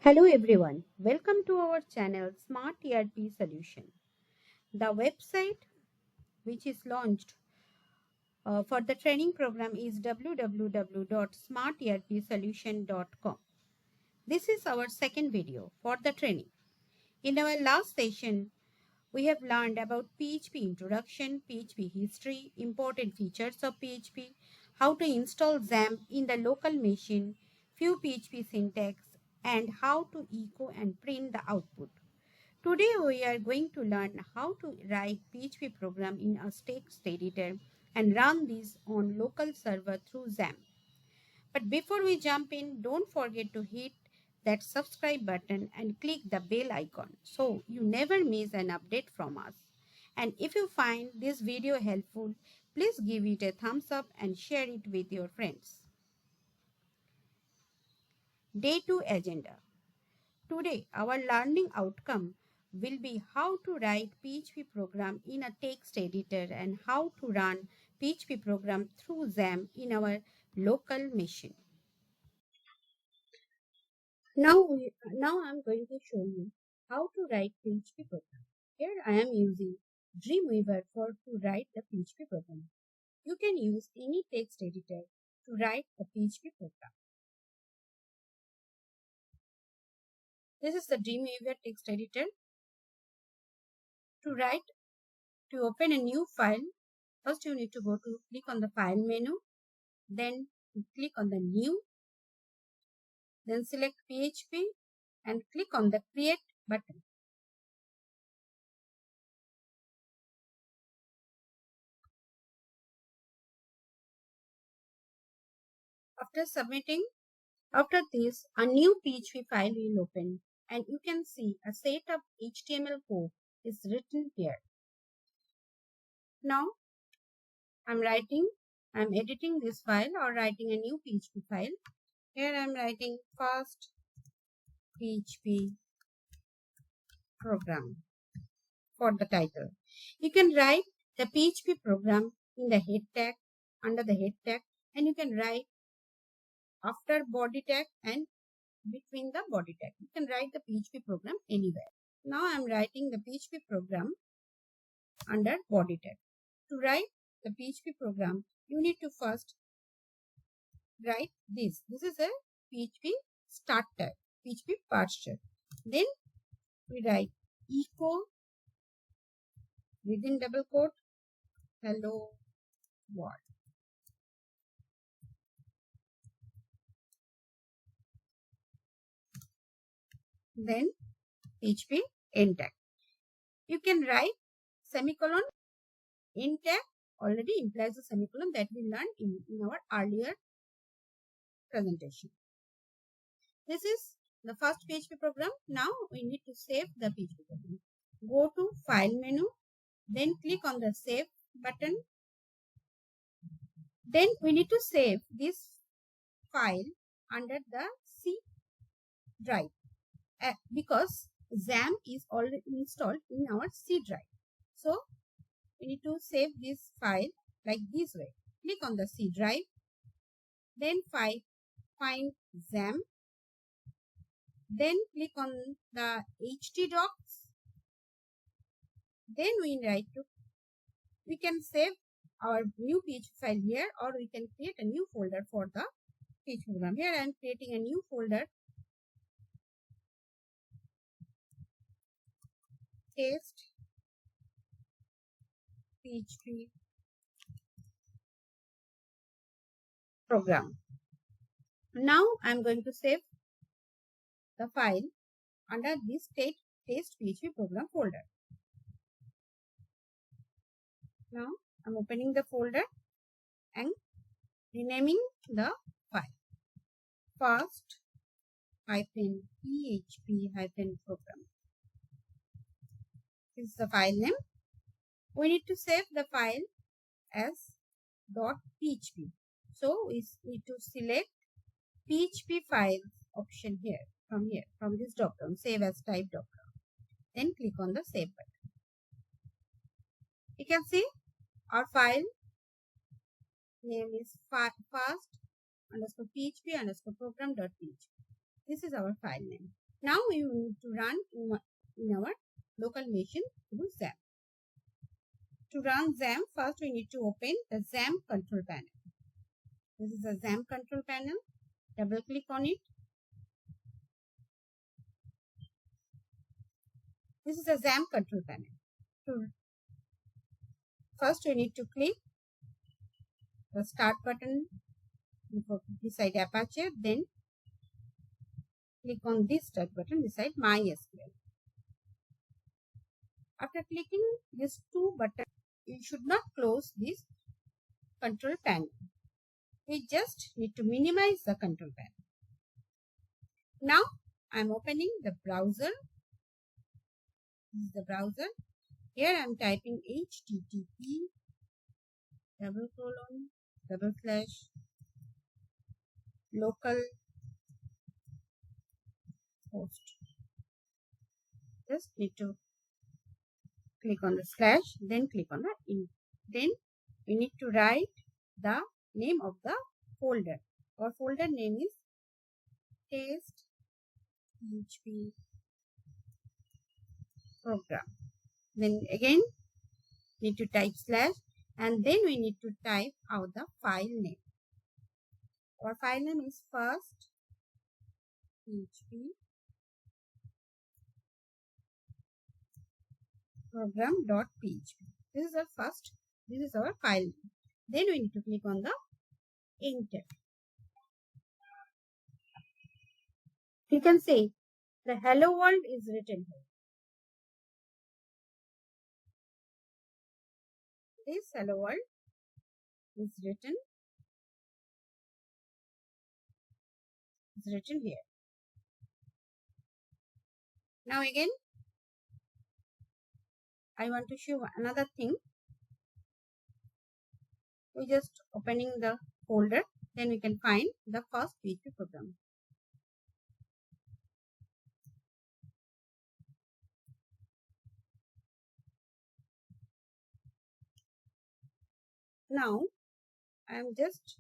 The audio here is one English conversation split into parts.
Hello everyone, welcome to our channel Smart ERP Solution. The website which is launched for the training program is www.smarterpsolution.com. This is our second video for the training. In our last session, we have learned about PHP introduction, PHP history, important features of PHP, how to install XAMPP in the local machine, few PHP syntax, and how to echo and print the output. Today we are going to learn how to write PHP program in a text editor and run this on local server through XAMPP. But before we jump in, don't forget to hit that subscribe button and click the bell icon so you never miss an update from us. And if you find this video helpful, please give it a thumbs up and share it with your friends. Day 2 agenda. Today, our learning outcome will be how to write PHP program in a text editor and how to run PHP program through XAMPP in our local machine. Now I'm going to show you how to write PHP program. Here I am using Dreamweaver to write the PHP program. You can use any text editor to write the PHP program. This is the Dreamweaver text editor. To open a new file, first you need to click on the file menu, then click on the new, then select PHP and click on the create button. After this, a new PHP file will open and you can see a set of HTML code is written here. Now I'm editing this file or writing a new PHP file. Here I'm writing first PHP program for the title. You can write the PHP program in the head tag, under the head tag, and you can write after body tag and between the body tag. You can write the PHP program anywhere. Now I'm writing the PHP program under body tag. To write the PHP program, you need to first write this. This is a PHP start tag, PHP parser. Then we write echo within double quote, hello world. Then PHP end tag. You can write semicolon. End tag already implies a semicolon that we learned in our earlier presentation. This is the first PHP program. Now we need to save the PHP program. Go to file menu, then click on the save button. Then we need to save this file under the C drive because XAMPP is already installed in our C drive. So we need to save this file like this way. Click on the C drive, then find XAMPP, then click on the htdocs. Then we can save our new PHP file here, or we can create a new folder for the PHP program. Here I am creating a new folder, test PHP program. Now I am going to save the file under this test PHP program folder. Now I am opening the folder and renaming the file first PHP program. This is the file name. We need to save the file as .php. So we need to select PHP files option here, from this drop-down, save as type drop-down. Then click on the save button. You can see our file name is first_php_program.php. This is our file name. Now we need to run in our local machine through XAMPP. To run XAMPP, first we need to open the XAMPP control panel. This is the XAMPP control panel. Double click on it. This is the XAMPP control panel. First we need to click the start button beside Apache, then click on this start button beside MySQL. After clicking these two buttons, you should not close this control panel. We just need to minimize the control panel. Now I am opening the browser. This is the browser. Here I am typing http:// localhost. Just need to click on the slash, then click on the in. Then we need to write the name of the folder. Our folder name is test PHP program. Then again need to type slash, and then we need to type out the file name. Our file name is first PHP program.php. This is our first. This is our file name. Then we need to click on the enter. You can see the hello world is written here. This hello world is written here. Now again, I want to show another thing. We just opening the folder, then we can find the first PHP program. Now I am just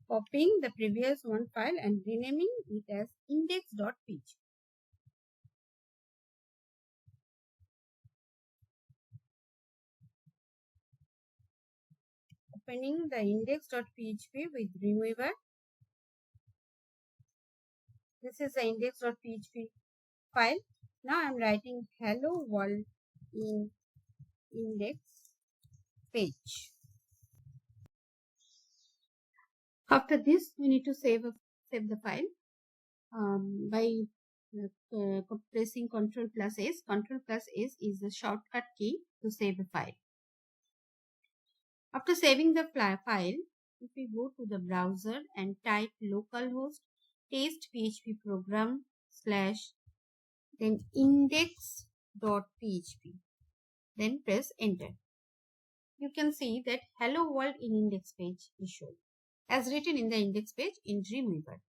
copying the previous one file and renaming it as index.php. Opening the index.php with remover. This is the index.php file. Now I am writing hello world in index page. After this, we need to save the file by pressing Ctrl+S. Ctrl+S is the shortcut key to save a file. After saving the file, if we go to the browser and type localhost test PHP program / then index.php, then press enter. You can see that hello world in index page is shown as written in the index page in Dreamweaver.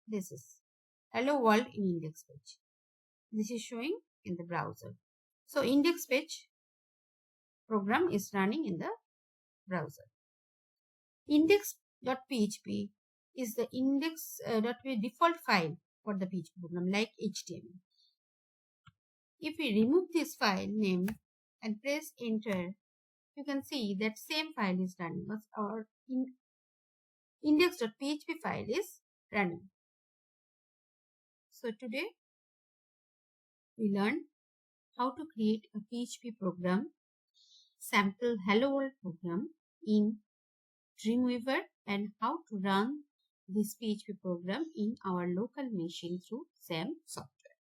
This is hello world in index page. This is showing in the browser. So index page program is running in the browser. Index.php is the index.php default file for the PHP program like HTML. If we remove this file name and press enter, you can see that same file is running, but our index.php file is running. So today we learned how to create a PHP program, sample hello world program in Dreamweaver, and how to run this PHP program in our local machine through XAMPP software.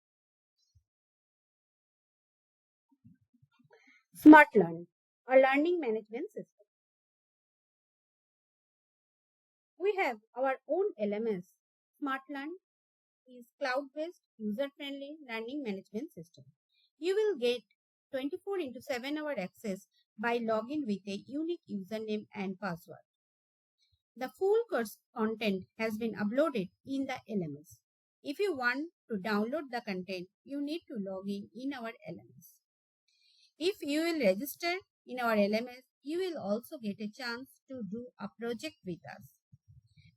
SMARTLEARN, a learning management system. We have our own LMS. SMARTLEARN is cloud-based, user-friendly learning management system. You will get 24/7 access by logging with a unique username and password. The full course content has been uploaded in the LMS. If you want to download the content, you need to log in our LMS. If you will register in our LMS, you will also get a chance to do a project with us.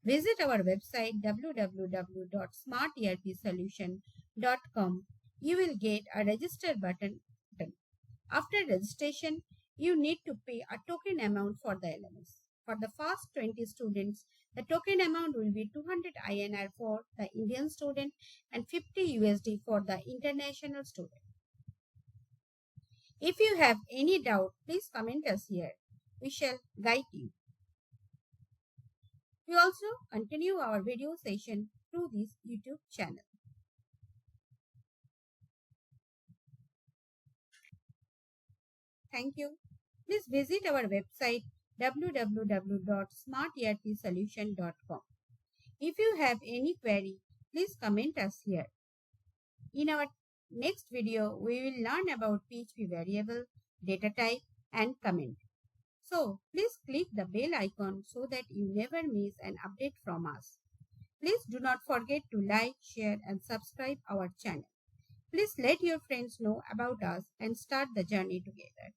Visit our website www.smarterpsolution.com. You will get a register button. After registration, you need to pay a token amount for the LMS. For the first 20 students, the token amount will be 200 INR for the Indian student and 50 USD for the international student. If you have any doubt, please comment us here. We shall guide you. We also continue our video session through this YouTube channel. Thank you. Please visit our website www.smarterpsolution.com. If you have any query, please comment us here. In our next video, we will learn about PHP variable, data type, and comment. So, please click the bell icon so that you never miss an update from us. Please do not forget to like, share, and subscribe our channel. Please let your friends know about us and start the journey together.